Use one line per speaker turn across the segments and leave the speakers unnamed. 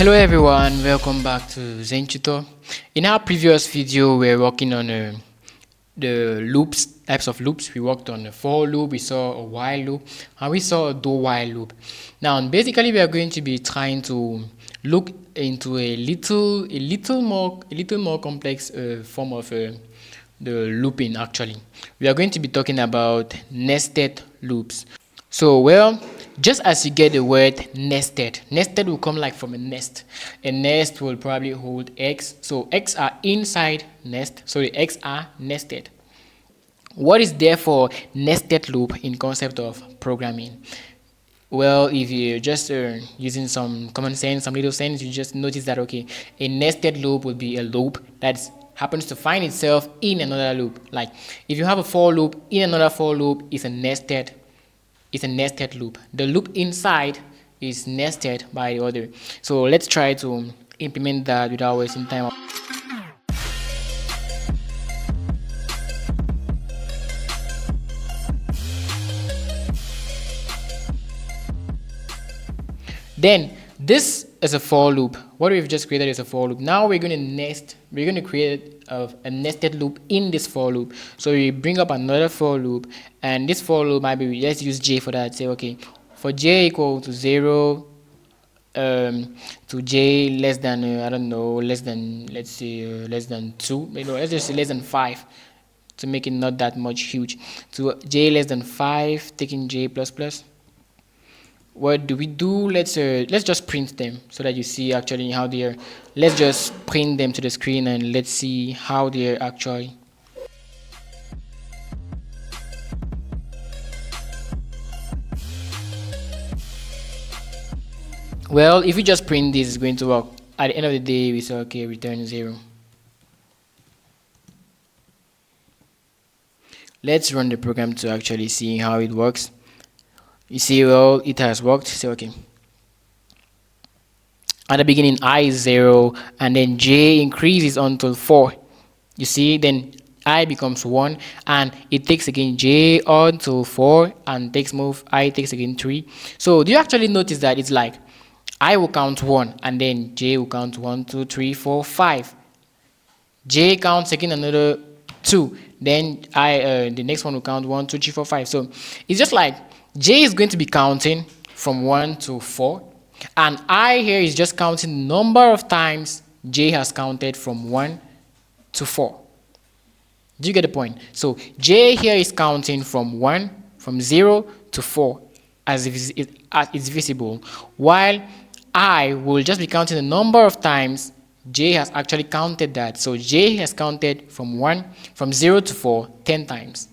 Hello everyone, welcome back to Zen Tutor. In our previous video, we were working on the loops, types of loops. We worked on a for loop, we saw a while loop, and we saw a do while loop. Now, basically, we are going to be trying to look into a little more complex form of the looping. Actually, we are going to be talking about nested loops. So, well, just as you get the word nested will come like from a nest. A nest will probably hold eggs. So eggs are inside nest. So the eggs are nested. What is therefore nested loop in concept of programming? Well, if you're just using some common sense, some little sense, you just notice that, okay, a nested loop would be a loop that happens to find itself in another loop. Like if you have a for loop in another for loop, is a nested loop. The loop inside is nested by the other. So let's try to implement that without wasting time. Then this is a for loop. What we've just created is a for loop. Now we're going to create a nested loop in this for loop. So we bring up another for loop, and this for loop might be, let's use j for that. Say, okay, for j equal to 0 to j less than I don't know, less than, let's say less than 2, let's just say less than 5 to make it not that much huge. To j less than 5, taking j plus plus. What do we do? Let's just print them so that you see actually how they are. Let's just print them to the screen and let's see how they are actually. Well, if we just print this, it's going to work. At the end of the day, we say, okay, return 0. Let's run the program to actually see how it works. You see, well, it has worked. So, okay. At the beginning, I is 0, and then j increases until 4. You see, then I becomes 1, and it takes again j until 4, and takes move, I takes again 3. So, do you actually notice that it's like I will count 1, and then j will count 1, 2, 3, 4, 5. J counts again another 2. Then the next one will count 1, 2, 3, 4, 5. So, it's just like j is going to be counting from 1 to 4, and I here is just counting the number of times j has counted from 1 to 4. Do you get the point? So j here is counting from 0 to 4 as if it's visible, while I will just be counting the number of times j has actually counted that. So j has counted from 0 to 4 10 times.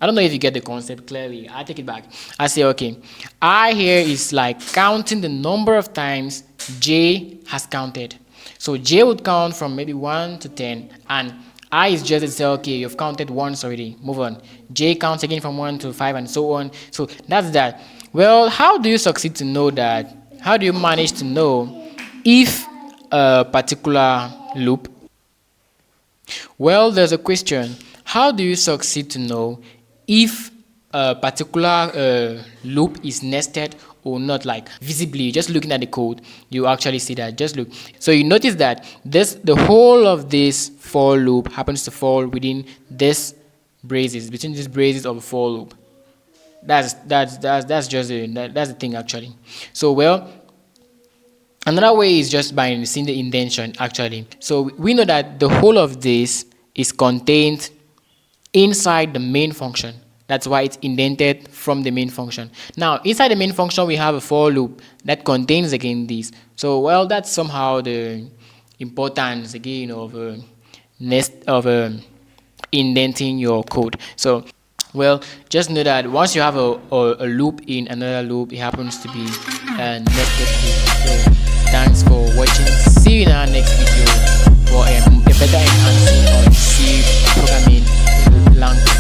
I don't know if you get the concept clearly. I take it back. I say, okay, I here is like counting the number of times j has counted. So j would count from maybe 1 to 10, and I is just to say, okay, you've counted once already, move on. J counts again from 1 to 5 and so on. So that's that. Well, how do you succeed to know that? How do you manage to know if a particular loop? Well, there's a question. How do you succeed to know if a particular loop is nested or not? Like visibly, just looking at the code, you actually see that. Just look. So you notice that the whole of this for loop happens to fall within this braces, between these braces of a for loop. That's just that's the thing actually. So well, another way is just by seeing the indentation actually. So we know that the whole of this is contained inside the main function. That's why it's indented from the main function. Now, inside the main function, we have a for loop that contains again this. So, well, that's somehow the importance again of indenting your code. So, well, just know that once you have a loop in another loop, it happens to be a nested loop. So, thanks for watching. See you in our next video for a better enhancing on C programming language.